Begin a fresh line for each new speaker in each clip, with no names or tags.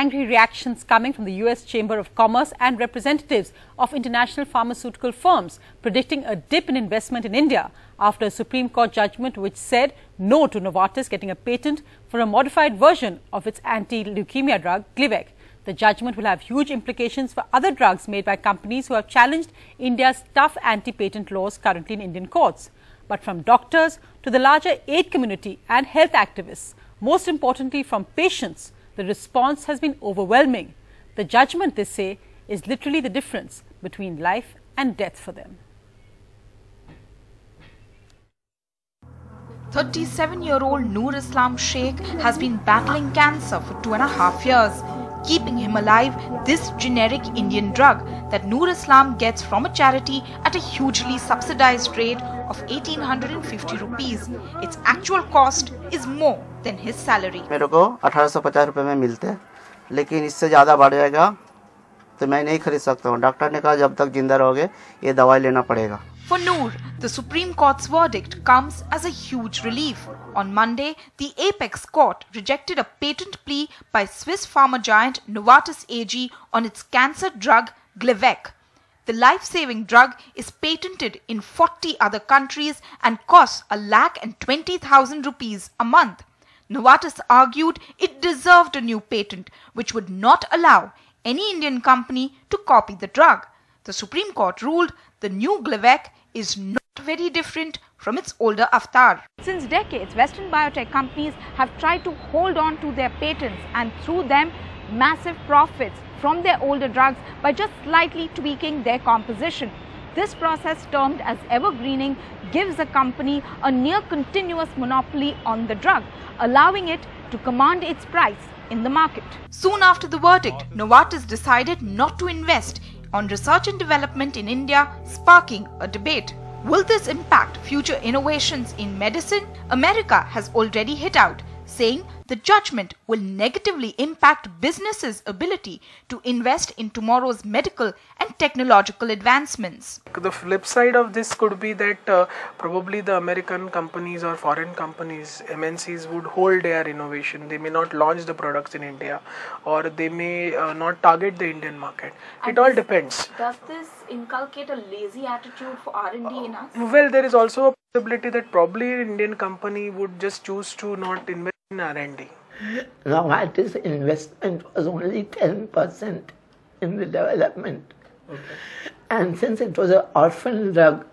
angry reactions coming from the US Chamber of Commerce and representatives of international pharmaceutical firms predicting a dip in investment in India after a Supreme Court judgment which said no to Novartis getting a patent for a modified version of its anti-leukemia drug, Glivec. The judgment will have huge implications for other drugs made by companies who have challenged India's tough anti-patent laws currently in Indian courts. But from doctors to the larger aid community and health activists, most importantly from patients, the response has been overwhelming. The judgment, they say, is literally the difference between life and death for them.
37-year-old Noor Islam Sheikh has been battling cancer for 2.5 years. Keeping him alive, this generic Indian drug that Noor Islam gets from a charity at a hugely subsidized rate of 1850 rupees. Its actual cost is more than his salary.
मेरे को 1850 रुपए में मिलते हैं, लेकिन इससे ज़्यादा बढ़ जाएगा तो मैं नहीं खरीद सकता हूँ। डॉक्टर ने कहा जब तक जिंदा रहोगे ये दवाई लेना पड़ेगा।
For Noor, the Supreme Court's verdict comes as a huge relief. On Monday, the Apex Court rejected a patent plea by Swiss pharma giant Novartis AG on its cancer drug Glivec. The life-saving drug is patented in 40 other countries and costs ₹1,20,000 a month. Novartis argued it deserved a new patent, which would not allow any Indian company to copy the drug. The Supreme Court ruled the new Glivec is not very different from its older avatar.
Since decades, Western biotech companies have tried to hold on to their patents and through them massive profits from their older drugs by just slightly tweaking their composition. This process, termed as evergreening, gives the company a near continuous monopoly on the drug, allowing it to command its price in the market.
Soon after the verdict, Novartis decided not to invest on research and development in India, sparking a debate. Will this impact future innovations in medicine? America has already hit out, saying the judgment will negatively impact businesses' ability to invest in tomorrow's medical and technological advancements.
The flip side of this could be that probably the American companies or foreign companies, MNCs, would hold their innovation. They may not launch the products in India, or they may not target the Indian market. It all depends.
Does this inculcate a lazy attitude for R&D in us?
Well, there is also a possibility that probably an Indian company would just choose to not invest in R&D.
Novartis investment was only 10% in the development. Okay. And since it was an orphan drug,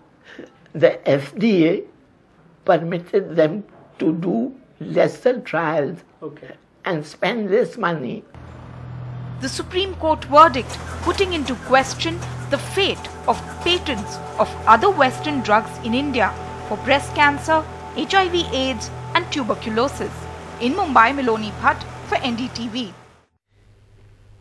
the FDA permitted them to do lesser trials and spend less money.
The Supreme Court verdict putting into question the fate of patents of other Western drugs in India for breast cancer, HIV/AIDS and tuberculosis. In Mumbai, Miloni Bhatt for NDTV.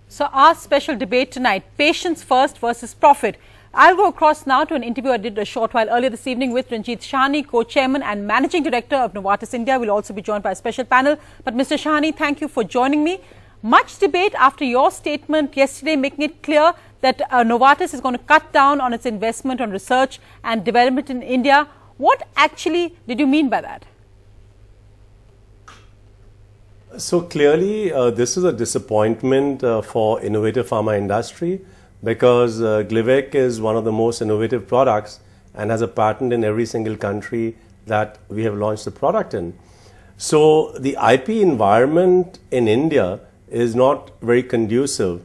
So our special debate tonight, patients first versus profit. I'll go across now to an interview I did a short while earlier this evening with Ranjit Shahani, co-chairman and managing director of Novartis India. We'll also be joined by a special panel. But Mr. Shahani, thank you for joining me. Much debate after your statement yesterday making it clear that Novartis is going to cut down on its investment on research and development in India. What actually did you mean by that?
So clearly, this is a disappointment for innovative pharma industry because Glivec is one of the most innovative products and has a patent in every single country that we have launched the product in. So the IP environment in India is not very conducive.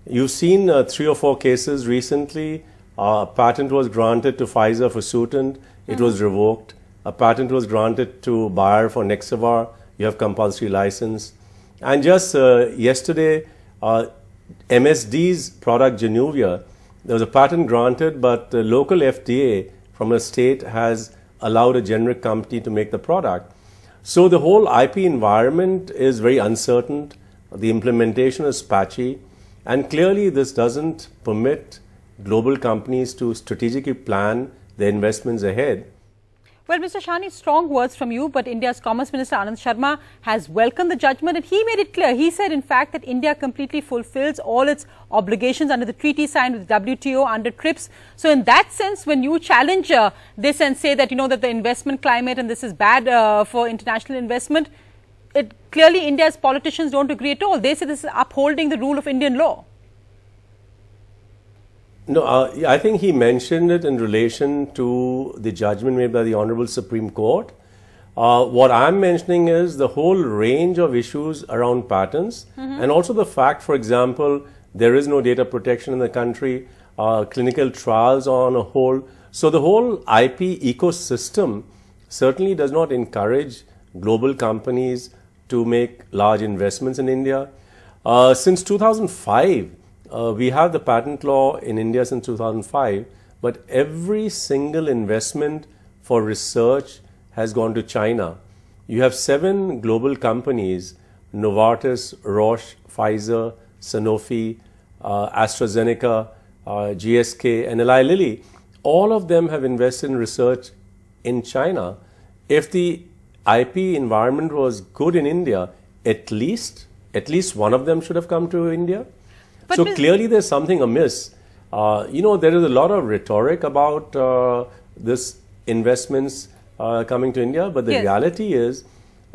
You've seen 3 or 4 cases recently. A patent was granted to Pfizer for Sutent. It was revoked. A patent was granted to Bayer for Nexavar. You have compulsory license. And just yesterday, MSD's product Januvia, there was a patent granted, but the local FDA from a state has allowed a generic company to make the product. So the whole IP environment is very uncertain. The implementation is patchy. And clearly this doesn't permit global companies to strategically plan their investments ahead.
Well, Mr. Shahani, strong words from you, but India's Commerce Minister Anand Sharma has welcomed the judgment and he made it clear. He said, in fact, that India completely fulfills all its obligations under the treaty signed with WTO under TRIPS. So in that sense, when you challenge this and say that, that the investment climate and this is bad for international investment, clearly India's politicians don't agree at all. They say this is upholding the rule of Indian law.
No, I think he mentioned it in relation to the judgment made by the Honorable Supreme Court. What I'm mentioning is the whole range of issues around patents, and also the fact, for example, there is no data protection in the country, clinical trials on a whole. So the whole IP ecosystem certainly does not encourage global companies to make large investments in India. Since 2005, we have the patent law in India since 2005, but every single investment for research has gone to China. You have 7 global companies, Novartis, Roche, Pfizer, Sanofi, AstraZeneca, GSK, and Eli Lilly. All of them have invested in research in China. If the IP environment was good in India, at least one of them should have come to India. But so clearly there's something amiss. You know, there is a lot of rhetoric about this investments coming to India, but the reality is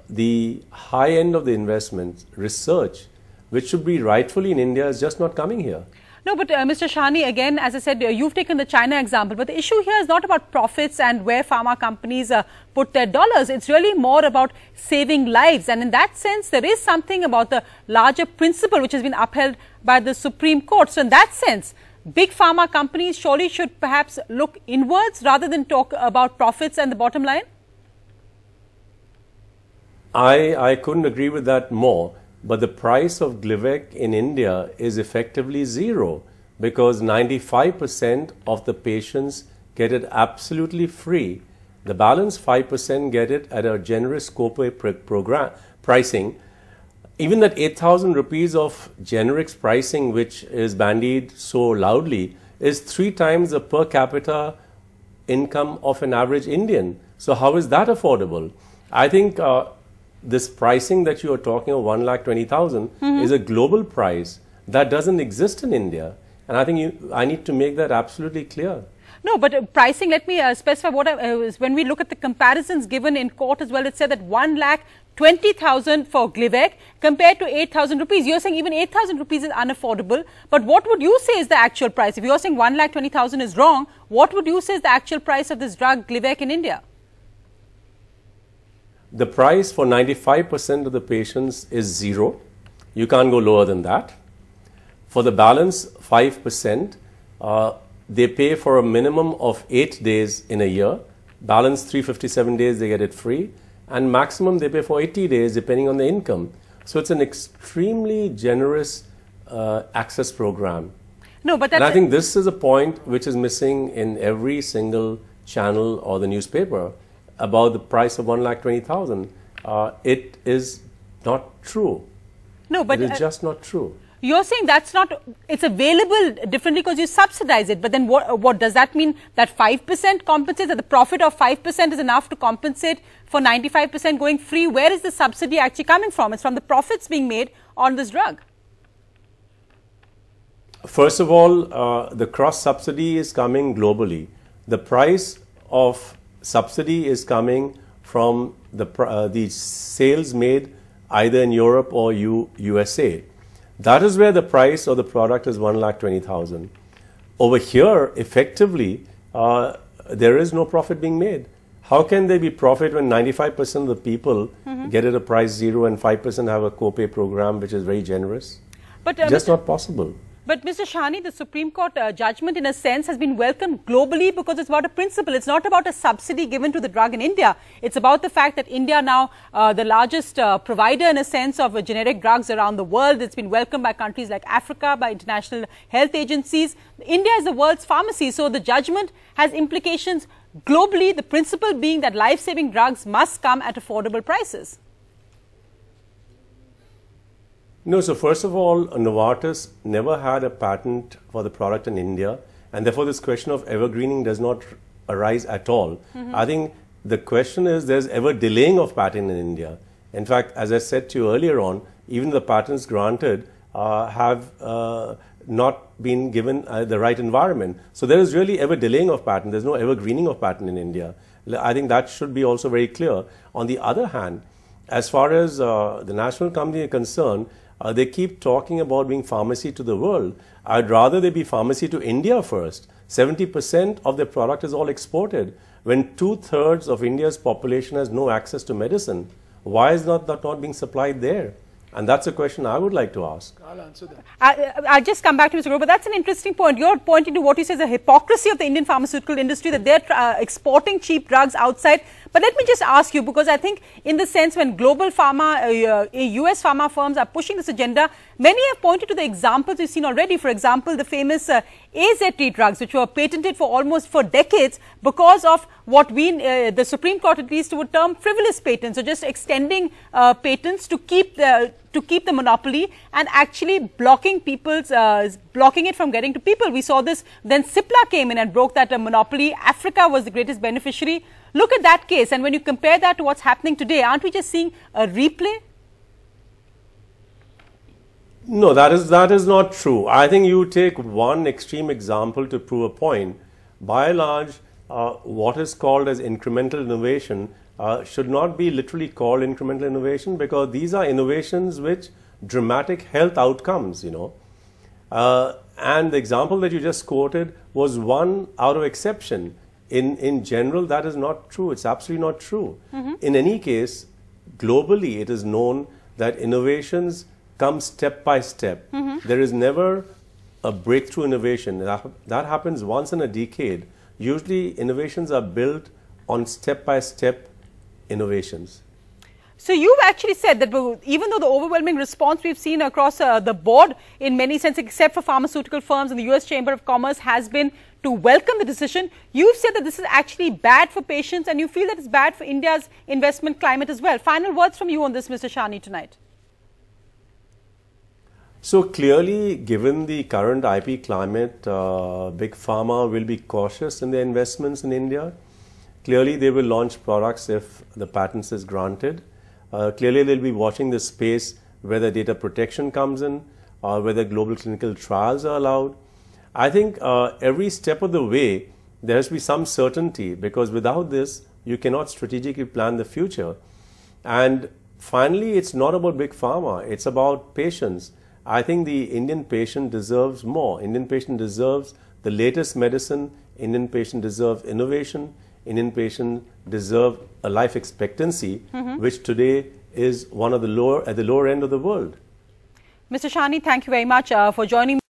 the high end of the investments, research, which should be rightfully in India, is just not coming here.
No, but Mr. Shahani, again, as I said, you've taken the China example, but the issue here is not about profits and where pharma companies put their dollars. It's really more about saving lives. And in that sense, there is something about the larger principle which has been upheld by the Supreme Court. So in that sense, big pharma companies surely should perhaps look inwards rather than talk about profits and the bottom line?
I couldn't agree with that more. But the price of Glivec in India is effectively zero because 95% of the patients get it absolutely free. The balance 5% get it at a generous copay program pricing. Even that 8,000 rupees of generics pricing, which is bandied so loudly, is 3 times the per capita income of an average Indian. So how is that affordable? I think this pricing that you are talking of, 1,20,000, is a global price that doesn't exist in India. And I think I need to make that absolutely clear.
No, but pricing, let me specify what when we look at the comparisons given in court as well, it said that 1,20,000 for Glivec compared to 8,000 rupees. You're saying even 8,000 rupees is unaffordable. But what would you say is the actual price? If you're saying 1,20,000 is wrong, what would you say is the actual price of this drug Glivec in India?
The price for 95% of the patients is zero. You can't go lower than that. For the balance 5%, they pay for a minimum of 8 days in a year. Balance 357 days, they get it free. And maximum they pay for 80 days depending on the income. So it's an extremely generous access program.
No, but
and I think this is a point which is missing in every single channel or the newspaper about the price of 1,20,000. It is not true.
No, but
it is just not true.
You're saying that's not, it's available differently because you subsidize it. But then what does that mean? That 5% compensates, that the profit of 5% is enough to compensate for 95% going free? Where is the subsidy actually coming from? It's from the profits being made on this drug.
First of all, the cross subsidy is coming globally. The price of subsidy is coming from the sales made either in Europe or USA. That is where the price of the product is 1,20,000. Over here, effectively, there is no profit being made. How can there be profit when 95% of the people get it at price zero and 5% have a copay program which is very generous?
But,
just not possible.
But Mr. Shahani, the Supreme Court judgment in a sense has been welcomed globally because it's about a principle. It's not about a subsidy given to the drug in India. It's about the fact that India now the largest provider in a sense of generic drugs around the world. It's been welcomed by countries like Africa, by international health agencies. India is the world's pharmacy. So the judgment has implications globally, the principle being that life-saving drugs must come at affordable prices.
No, so first of all, Novartis never had a patent for the product in India, and therefore this question of evergreening does not arise at all. I think the question is there's ever delaying of patent in India. In fact, as I said to you earlier on, even the patents granted have not been given the right environment. So there is really ever delaying of patent. There's no evergreening of patent in India. I think that should be also very clear. On the other hand, as far as the national company are concerned, they keep talking about being pharmacy to the world. I'd rather they be pharmacy to India first. 70% of their product is all exported. When 2/3 of India's population has no access to medicine, why is that not being supplied there? And that's a question I would like to ask.
I'll answer that.
I'll just come back to Mr. Grover. That's an interesting point. You're pointing to what you say is a hypocrisy of the Indian pharmaceutical industry, that they're exporting cheap drugs outside. But let me just ask you, because I think in the sense when global pharma, US pharma firms are pushing this agenda, many have pointed to the examples we've seen already. For example, the famous AZT drugs, which were patented for decades because of what the Supreme Court at least would term frivolous patents, so just extending patents to keep the monopoly and actually blocking it from getting to people. We saw this. Then Cipla came in and broke that monopoly. Africa was the greatest beneficiary. Look at that case, and when you compare that to what's happening today, aren't we just seeing a replay?
No, that is not true. I think you take one extreme example to prove a point. By and large, what is called as incremental innovation should not be literally called incremental innovation, because these are innovations which dramatic health outcomes, and the example that you just quoted was one out of exception. In general, that is not true. It's absolutely not true. In any case, globally, it is known that innovations come step by step. There is never a breakthrough innovation. That happens once in a decade. Usually, innovations are built on step-by-step innovations.
So you've actually said that even though the overwhelming response we've seen across the board in many senses, except for pharmaceutical firms and the US Chamber of Commerce, has been to welcome the decision, you've said that this is actually bad for patients and you feel that it's bad for India's investment climate as well. Final words from you on this, Mr. Shani, tonight.
So clearly, given the current IP climate, Big Pharma will be cautious in their investments in India. Clearly, they will launch products if the patents is granted. Clearly, they'll be watching the space whether data protection comes in, whether global clinical trials are allowed. I think every step of the way, there has to be some certainty, because without this, you cannot strategically plan the future. And finally, it's not about Big Pharma, it's about patients. I think the Indian patient deserves more. Indian patient deserves the latest medicine. Indian patient deserves innovation. Indian patient deserve a life expectancy, which today is one of the at the lower end of the world.
Mr. Shani, thank you very much for joining me.